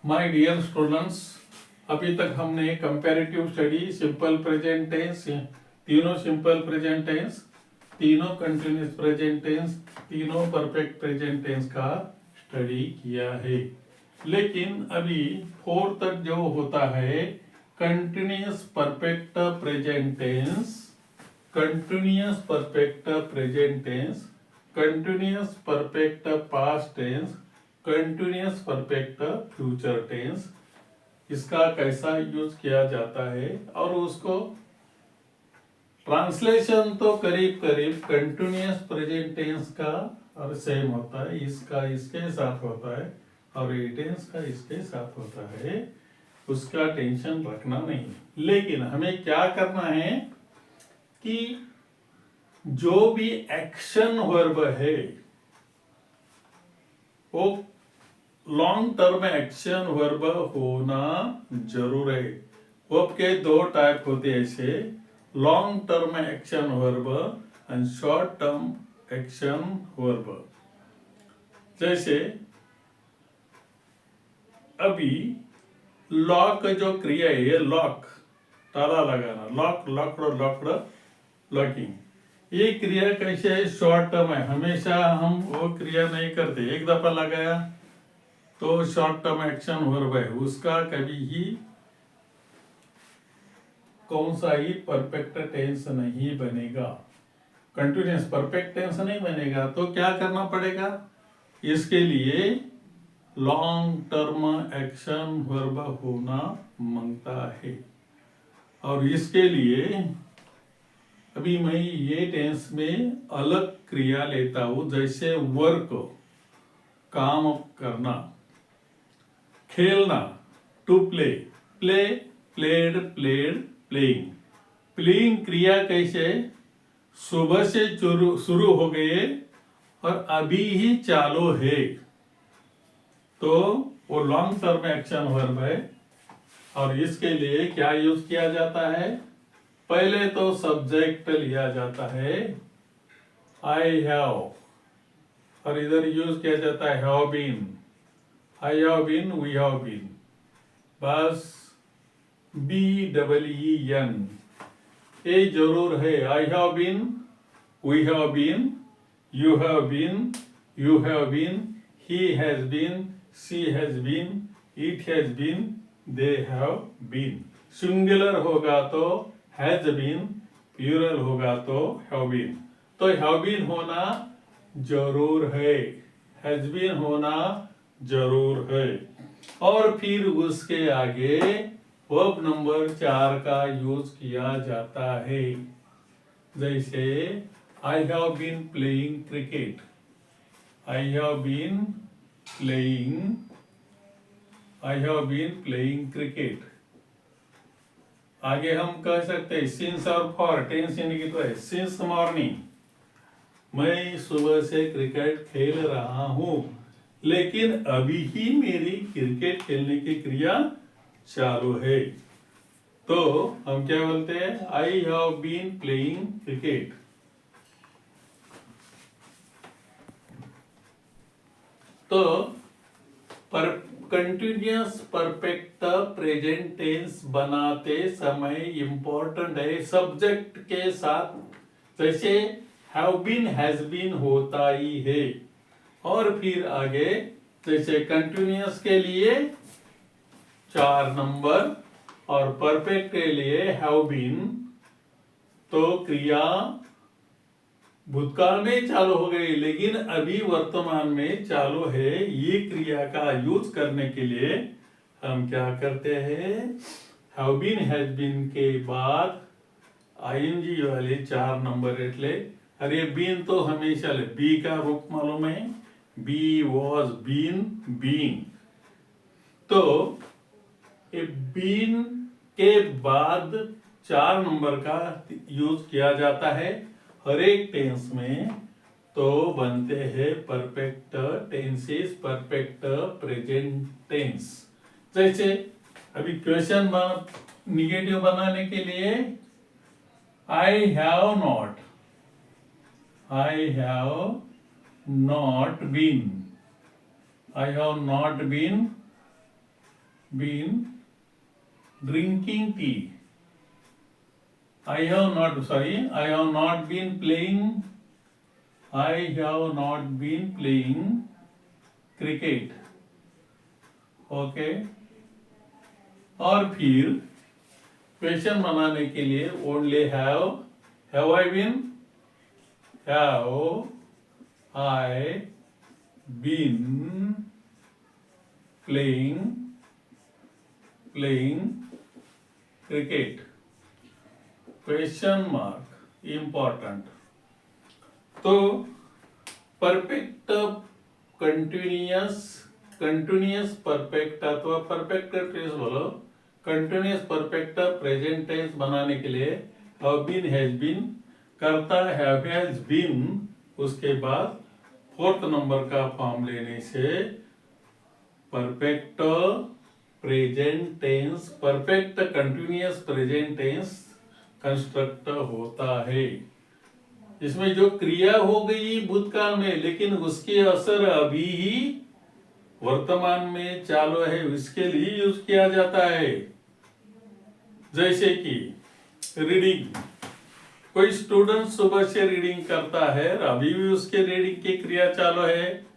My dear students, अभी तक हमने comparative study, simple present tense, तीनों सिंपल प्रेजेंट टेंस, तीनों कंटिन्यूस प्रेजेंट टेंस, तीनों परफेक्ट प्रेजेंट टेंस का स्टडी किया है। लेकिन अभी फोर्थ तक जो होता है continuous perfect present tense, continuous perfect present tense, continuous perfect past tense, continuous perfect future tense, इसका कैसा यूज किया जाता है और उसको ट्रांसलेशन तो करीब करीब कंटिन्यूस प्रेजेंट टेंस का और सेम होता है, इसका इसके साथ होता है और ये टेंस का इसके साथ होता है, उसका टेंशन रखना नहीं। लेकिन हमें क्या करना है कि जो भी एक्शन वर्ब है वो लॉन्ग टर्म एक्शन वर्ब होना जरूर है। वर्ब के दो टाइप होते हैं, ऐसे long term action verb and short term action verb. जैसे अभी लॉक जो क्रिया है, लॉक ताला लगाना, लॉक लॉकड लॉकड लॉकिंग, ये क्रिया कैसे है, शॉर्ट टर्म है। हमेशा हम वो क्रिया नहीं करते, एक दफा लगाया तो शॉर्ट टर्म एक्शन वर्ब है, उसका कभी ही कौन सा ही परफेक्ट टेंस नहीं बनेगा, कंटिन्यूस परफेक्ट टेंस नहीं बनेगा। तो क्या करना पड़ेगा, इसके लिए लॉन्ग टर्म एक्शन वर्ब होना मांगता है। और इसके लिए अभी मैं ये टेंस में अलग क्रिया लेता हूं, जैसे वर्क काम करना, खेलना to play, play played played playing. Playing क्रिया कैसे सुबह से शुरू हो गए और अभी ही चालू है, तो वो लॉन्ग टर्म एक्शन वर्ब है। और इसके लिए क्या यूज किया जाता है, पहले तो सब्जेक्ट लिया जाता है आई हैव, और इधर यूज किया जाता है have been, I have been, we have been, बस BEEN, ये जरूर है। I have been, we have been, you have been, you have been, he has been, she has been, it has been, they have been. Singular होगा तो has been, plural होगा तो have been. तो have been होना जरूर है, has been होना जरूर है। और फिर उसके आगे वर्ब नंबर 4 का यूज किया जाता है, जैसे I have been playing cricket, I have been playing, I have been playing cricket. आगे हम कह सकते हैं सिंस और फॉर, टेंस इंडिकेट है, सिंस मॉर्निंग, मैं सुबह से क्रिकेट खेल रहा हूं, लेकिन अभी ही मेरी क्रिकेट खेलने की क्रिया चालू है। तो हम क्या बोलते हैं, I have been playing cricket. तो पर कंटिन्यूस परफेक्ट प्रेजेंट टेंस बनाते समय इंपॉर्टेंट है सब्जेक्ट के साथ, जैसे हैव बीन हैज बीन होता ही है। और फिर आगे जैसे कंटिन्यूस के लिए 4 नंबर और परफेक्ट के लिए हैव बीन, तो क्रिया भूतकाल में चालू हो गई लेकिन अभी वर्तमान में चालू है। ये क्रिया का यूज करने के लिए हम क्या करते हैं, हैव बीन हैज बीन के बाद आईएनजी वाले 4 नंबर एटले, अरे बीन तो हमेशा ले, बी का रूप मालूम है, बी वॉज बीन बीइंग। तो बीन के बाद 4 नंबर का यूज किया जाता है हर एक टेंस में, तो बनते हैं perfect tenses, perfect present tense. जैसे अभी क्वेश्चन निगेटिव बनाने के लिए I have not, I have not been, I have not been been drinking tea. I have not been playing cricket. Okay, और फिर क्वेश्चन बनाने के लिए only have I been playing cricket, question mark important. तो perfect continuous perfect अथवा perfect tense बोलो, continuous perfect present tense बनाने के लिए हैव बीन हैज बीन करता हैव हैज बीन, उसके बाद फोर्थ नंबर का फॉर्म लेने से perfect present tense, perfect continuous present tense construct होता है। इसमें जो क्रिया हो गई भूतकाल में, लेकिन उसके असर अभी ही वर्तमान में चालू है, उसके लिए यूज किया जाता है। जैसे कि रीडिंग, कोई स्टूडेंट सुबह से रीडिंग करता है, अभी भी उसके रीडिंग की क्रिया चालू है,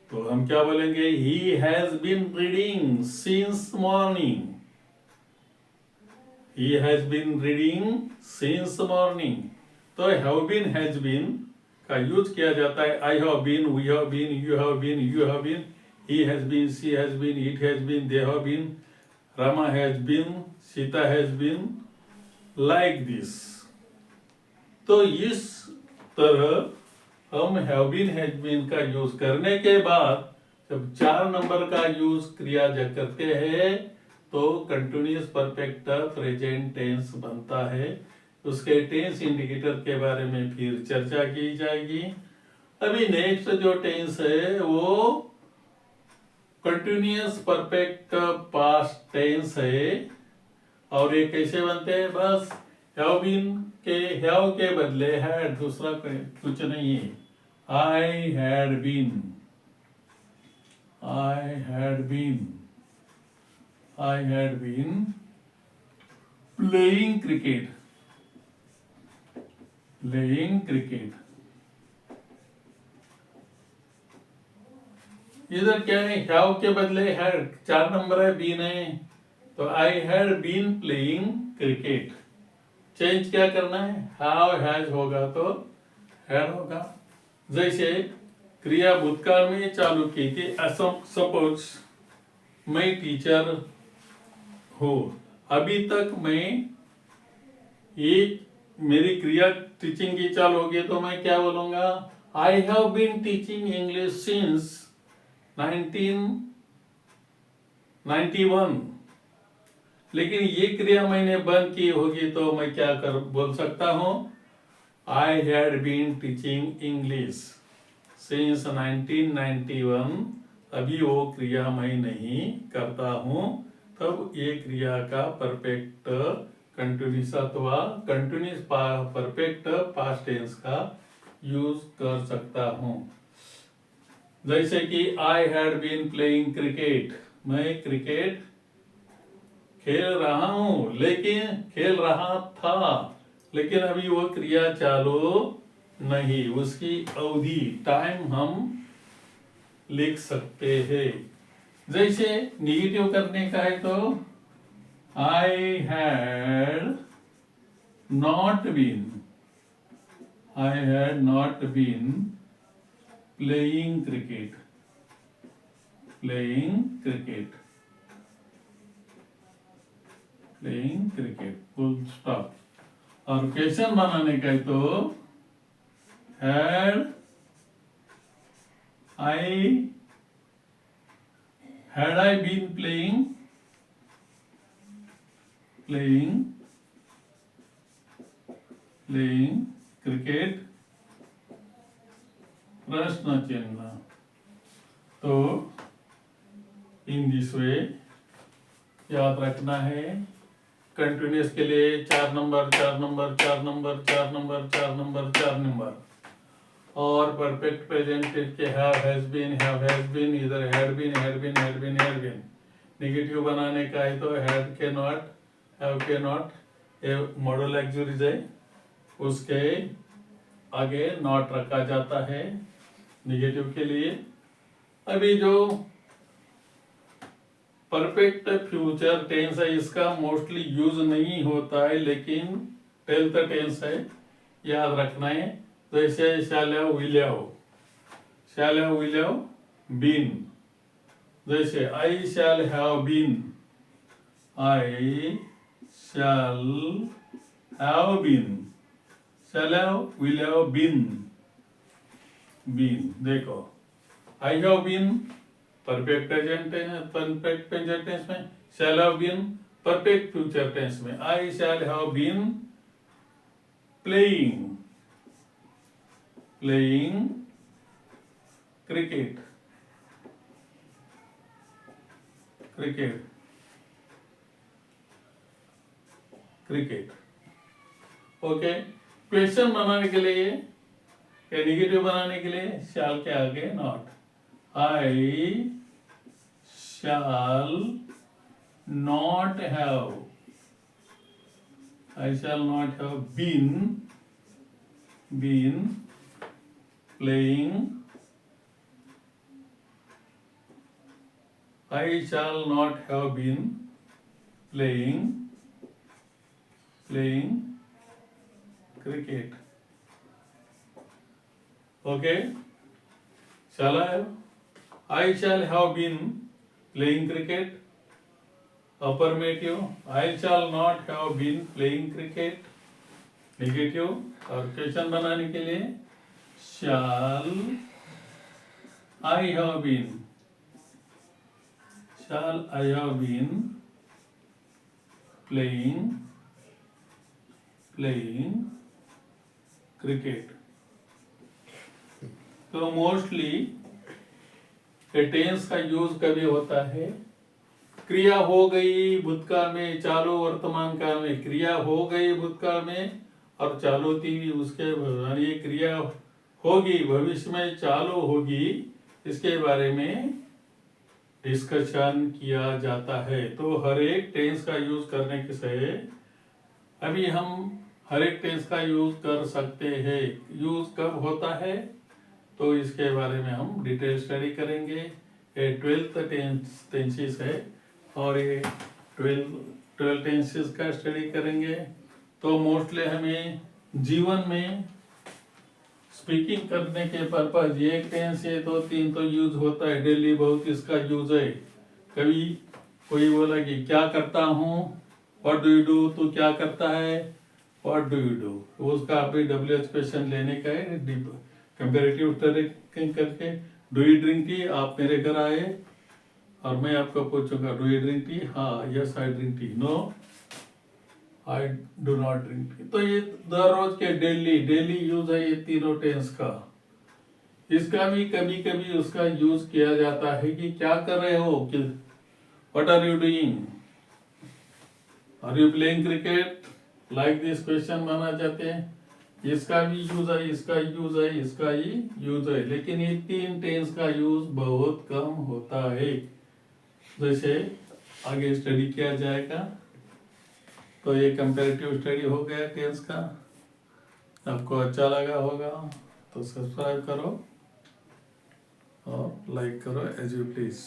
तो हम क्या बोलेंगे? He has been reading since morning. He has been reading since morning. तो हैव बीन हैज बीन का यूज किया जाता है। I have been, we have been, you have been, you have been, he has been, she has been, it has been, they have been, Rama has been, Sita has been, like this। तो इस तरह हम have been, has been का use करने के बाद जब 4 number का यूज क्रिया जब करते हैं तो कंटिन्यूअस परफेक्ट प्रेजेंट टेंस बनता है। उसके टेंस इंडिकेटर के बारे में फिर चर्चा की जाएगी। अभी नेक्स्ट जो टेंस है वो कंटिन्यूअस परफेक्ट पास्ट टेंस है, और ये कैसे बनते हैं? बस हैव बीन के हैव के बदले हैड, दूसरा कुछ नहीं है। I had been, I had been, I had been playing cricket, playing cricket. इधर क्या है? हैव के बदले हैड, 4 नंबर है, बीन है, तो I had been playing cricket. Change क्या करना है? हैव हैज होगा तो हैड होगा। जैसे क्रिया भूतकाल में चालू की थी, सपोज मैं टीचर हूँ, अभी तक मैं मेरी क्रिया टीचिंग की चालू होगी तो मैं क्या बोलूंगा? I have been teaching English since 1991। लेकिन ये क्रिया मैंने बंद की होगी तो मैं क्या बोल सकता हूं? I had been teaching English since 1991। अभी वो क्रिया मैं नहीं करता हूं, तब ये क्रिया का परफेक्ट कंटिन्यूअस अथवा कंटिन्यूअस परफेक्ट पास्ट टेंस का यूज कर सकता हूं। जैसे कि I had been playing cricket, मैं क्रिकेट खेल रहा हूं, लेकिन खेल रहा था, लेकिन अभी वो क्रिया चालू नहीं, उसकी अवधि टाइम हम लिख सकते हैं। जैसे निगेटिव करने का है तो I had not been, I had not been playing cricket, playing cricket, playing cricket, full stop. और क्वेश्चन बनाने का है तो had I been playing cricket, प्रश्न चिन्ह। तो इन दिस वे याद रखना है। कंटिन्यूअस के लिए 4 number, 4 number, 4 number, 4 number, 4 number, 4 number. और परफेक्ट प्रेजेंट के हैव हैज बीन, इधर had been, had been, had been, had been. Negative बनाने का है तो हैड के नॉट, हैव के नॉट, ये मॉडल एक्सुरीज है, उसके आगे नॉट रखा जाता है नेगेटिव के लिए। अभी जो परफेक्ट फ्यूचर टेंस है इसका मोस्टली यूज नहीं होता है, लेकिन टेंथ टेंस है, याद रखना है। जैसे shall have, will have, shall have, will have been. जैसे I shall have been, I shall have been, shall have, will have been, been. देखो I have been perfect present tense, perfect present tense में, shall have been perfect future tense में। I shall have been playing, playing cricket, cricket, cricket. Okay, question बनाने के लिए या negative बनाने के लिए शैल के आगे not. I shall not have, I shall not have been playing, I shall not have been playing cricket. Okay? Shall I have? I shall have been playing cricket. Affirmative. I shall not have been playing cricket. Negative. और question बनाने के लिए shall I have been, shall I have been playing cricket. तो mostly tense का use कभी होता है, क्रिया हो गई भूतकाल में, चालू वर्तमान काल में, क्रिया हो गई भूतकाल में और चालू थी उसके, ये क्रिया होगी भविष्य में, चालू होगी, इसके बारे में डिस्कशन किया जाता है। तो हर एक टेंस का यूज करने के से अभी हम हर एक टेंस का यूज कर सकते हैं। यूज कब होता है तो इसके बारे में हम डिटेल स्टडी करेंगे। ये 12th टेंसेस है और ये 12 टेंसेस का स्टडी करेंगे। तो मोस्टली हमें जीवन में स्पीकिंग करने के पर्पज एक टेंस है, 2-3 तो यूज होता है डेली, बहुत इसका यूज है। कभी कोई बोला कि क्या करता हूँ, व्हाट डू यू डू, तू क्या करता है, व्हाट डू यू डू, उसका अभी WH क्वेश्चन लेने का है कंपैरेटिव स्टडी करके। डू यू ड्रिंक टी, आप मेरे घर आए और मैं आपको पूछूंगा डू यू ड्रिंक टी, हाँ yes I drink tea, no I do not drink tea. तो ये दररोज के डेली यूज है ये तीनों टेंस का। इसका भी कभी कभी उसका यूज किया जाता है कि क्या कर रहे हो, कि what are you doing, are you playing cricket, like this question माना जाते हैं। इसका भी यूज है, इसका यूज है, इसका ही यूज है, लेकिन ये तीन टेंस का यूज बहुत कम होता है। जैसे आगे स्टडी किया जाएगा। तो ये कंपैरेटिव स्टडी हो गया टेंस का। आपको अच्छा लगा होगा तो सब्सक्राइब करो और लाइक करो एज यू प्लीज।